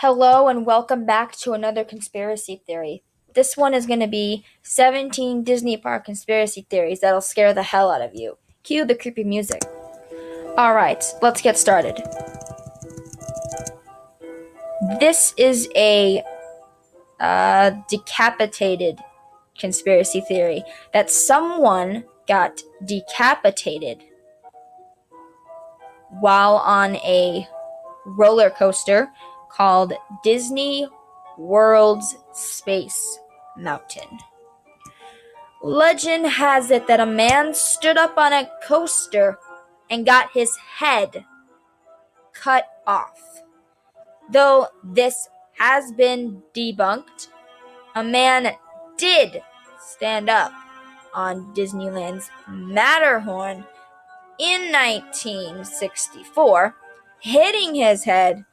Hello and welcome back to another conspiracy theory. This one is going to be 17 Disney Park conspiracy theories that'll scare the hell out of you. Cue the creepy music. Alright, let's get started. This is a decapitated conspiracy theory that someone got decapitated while on a roller coaster called Disney World's Space Mountain. Legend has it that a man stood up on a coaster and got his head cut off. Though this has been debunked, a man did stand up on Disneyland's Matterhorn in 1964, hitting his head,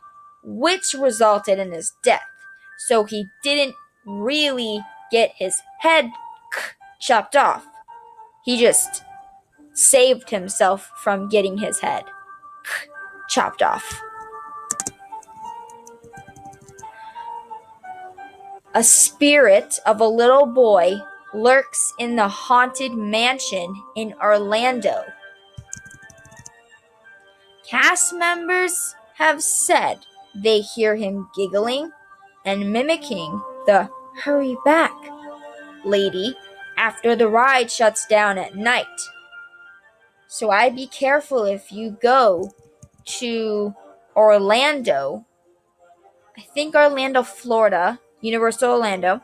which resulted in his death. So he didn't really get his head chopped off. He just saved himself from getting his head chopped off. A spirit of a little boy lurks in the haunted mansion in Orlando. Cast members have said they hear him giggling and mimicking the "hurry back" lady after the ride shuts down at night. So I'd be careful if you go to Orlando. I think Orlando, Florida, Universal Orlando.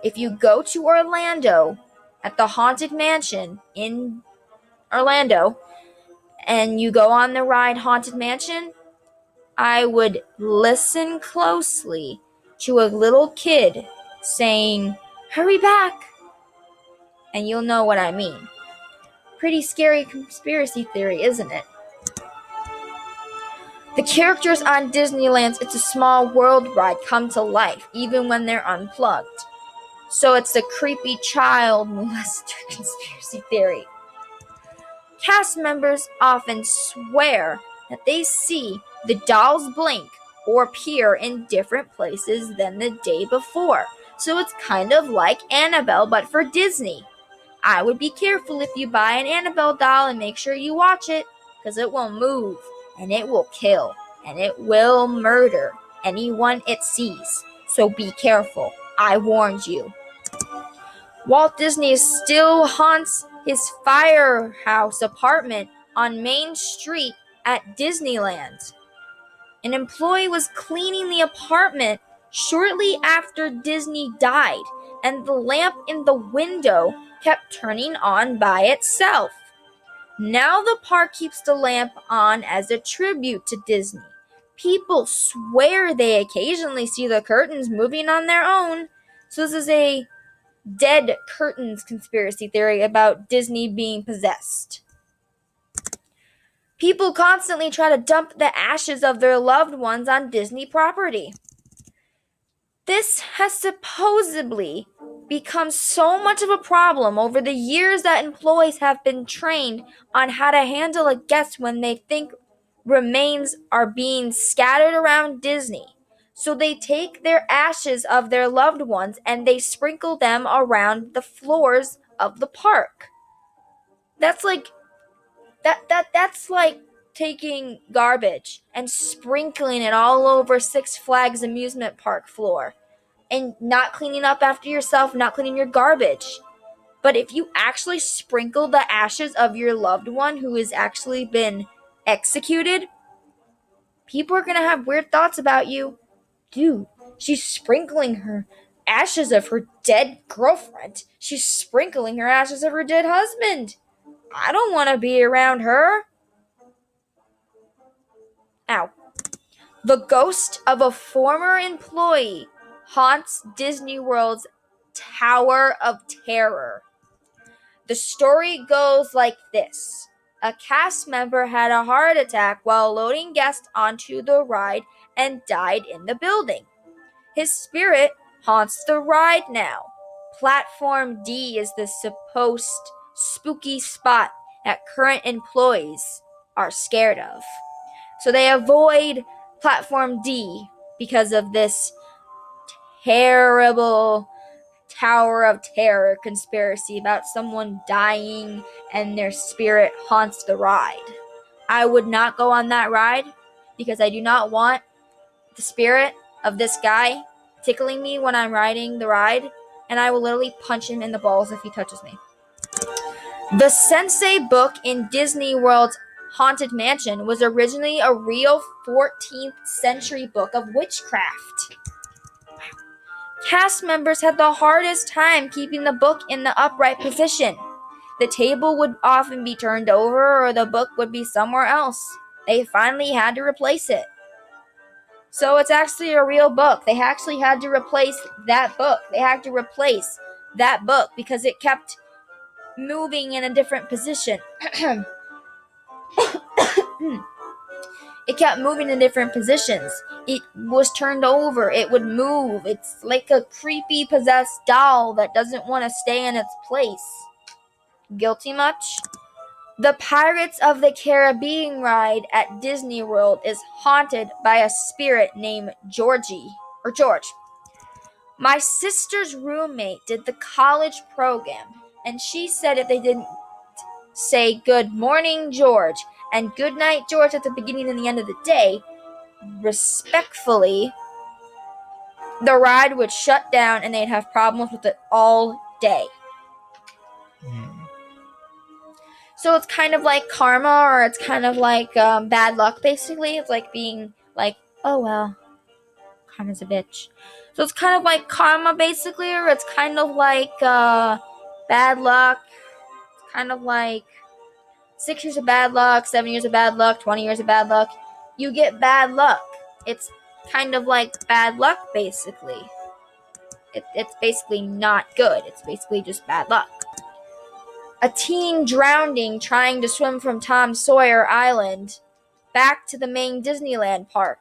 If you go to Orlando at the Haunted Mansion in Orlando and you go on the ride Haunted Mansion, I would listen closely to a little kid saying, "Hurry back," and you'll know what I mean. Pretty scary conspiracy theory, isn't it? The characters on Disneyland's It's a Small World ride come to life, even when they're unplugged. So it's the creepy child molester conspiracy theory. Cast members often swear that they see the dolls blink or appear in different places than the day before. So it's kind of like Annabelle, but for Disney. I would be careful if you buy an Annabelle doll and make sure you watch it, because it will move, and it will kill, and it will murder anyone it sees. So be careful. I warned you. Walt Disney still haunts his firehouse apartment on Main Street at Disneyland. An employee was cleaning the apartment shortly after Disney died, and the lamp in the window kept turning on by itself. Now the park keeps the lamp on as a tribute to Disney. People swear they occasionally see the curtains moving on their own. So this is a dead curtains conspiracy theory about Disney being possessed. People constantly try to dump the ashes of their loved ones on Disney property. This has supposedly become so much of a problem over the years that employees have been trained on how to handle a guest when they think remains are being scattered around Disney. So they take their ashes of their loved ones and they sprinkle them around the floors of the park. That's like taking garbage and sprinkling it all over Six Flags amusement park floor and not cleaning up after yourself, not cleaning your garbage. But if you actually sprinkle the ashes of your loved one who has actually been executed, people are going to have weird thoughts about you. Dude, she's sprinkling her ashes of her dead girlfriend. She's sprinkling her ashes of her dead husband. I don't want to be around her. Ow. The ghost of a former employee haunts Disney World's Tower of Terror. The story goes like this. A cast member had a heart attack while loading guests onto the ride and died in the building. His spirit haunts the ride now. Platform D is the supposed spooky spot that current employees are scared of. So they avoid Platform D because of this terrible Tower of Terror conspiracy about someone dying and their spirit haunts the ride. I would not go on that ride because I do not want the spirit of this guy tickling me when I'm riding the ride, and I will literally punch him in the balls if he touches me. The Sensei book in Disney World's Haunted Mansion was originally a real 14th century book of witchcraft. Cast members had the hardest time keeping the book in the upright position. The table would often be turned over or the book would be somewhere else. They finally had to replace it. So it's actually a real book. They actually had to replace that book. They had to replace that book because it kept moving in a different position. It kept moving in different positions. It was turned over. It would move. It's like a creepy possessed doll that doesn't want to stay in its place. Guilty much? The Pirates of the Caribbean ride at Disney World is haunted by a spirit named George. My sister's roommate did the college program, and she said if they didn't say good morning, George, and good night, George at the beginning and the end of the day, respectfully, the ride would shut down and they'd have problems with it all day. So it's kind of like karma, or it's kind of like bad luck, basically. It's like being like, oh well, karma's a bitch. So it's kind of like karma, basically, or it's kind of like bad luck. It's kind of like 6 years of bad luck, 7 years of bad luck, 20 years of bad luck. You get bad luck. It's kind of like bad luck, basically. It's basically not good. It's basically just bad luck. A teen drowning trying to swim from Tom Sawyer Island back to the main Disneyland park.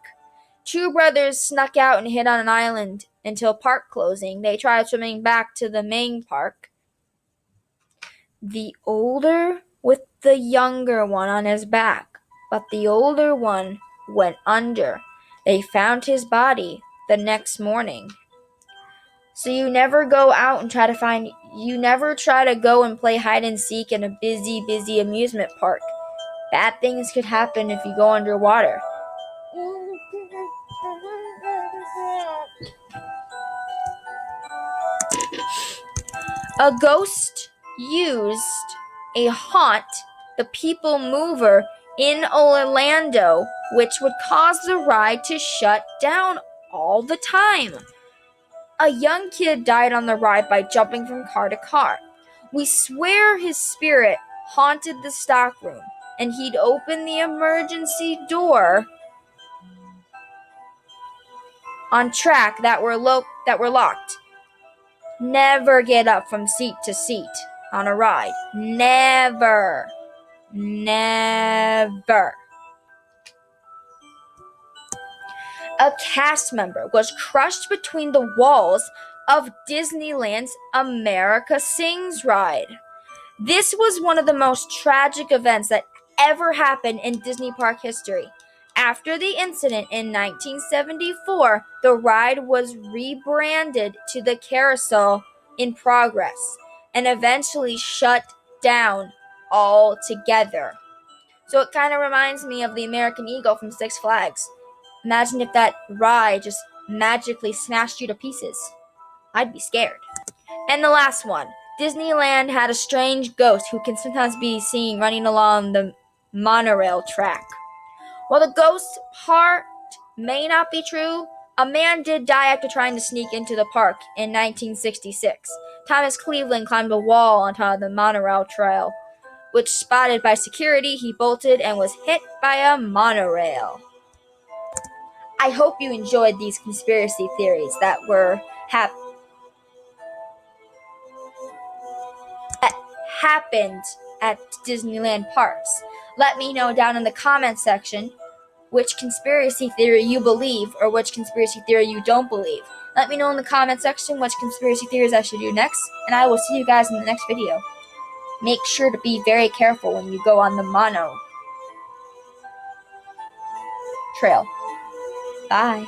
Two brothers snuck out and hid on an island until park closing. They tried swimming back to the main park. The older with the younger one on his back, but the older one went under. They found his body the next morning. So you never go out and you never try to go and play hide and seek in a busy amusement park. Bad things could happen if you go underwater. A ghost used a haunt the People Mover in Orlando, which would cause the ride to shut down all the time. A young kid died on the ride by jumping from car to car. We swear his spirit haunted the stockroom, and he'd open the emergency door on track that were locked. Never get up from seat to seat on a ride. Never. A cast member was crushed between the walls of Disneyland's America Sings ride. This was one of the most tragic events that ever happened in Disney Park history. After the incident in 1974, the ride was rebranded to the Carousel in Progress and eventually shut down altogether. So it kind of reminds me of the American Eagle from Six Flags. Imagine if that ride just magically smashed you to pieces. I'd be scared. And the last one. Disneyland had a strange ghost who can sometimes be seen running along the monorail track. While the ghost part may not be true, a man did die after trying to sneak into the park in 1966. Thomas Cleveland climbed a wall on top of the monorail trail, which, spotted by security, he bolted and was hit by a monorail. I hope you enjoyed these conspiracy theories that happened at Disneyland parks. Let me know down in the comments section which conspiracy theory you believe or which conspiracy theory you don't believe. Let me know in the comment section which conspiracy theories I should do next, and I will see you guys in the next video. Make sure to be very careful when you go on the mono trail. Bye.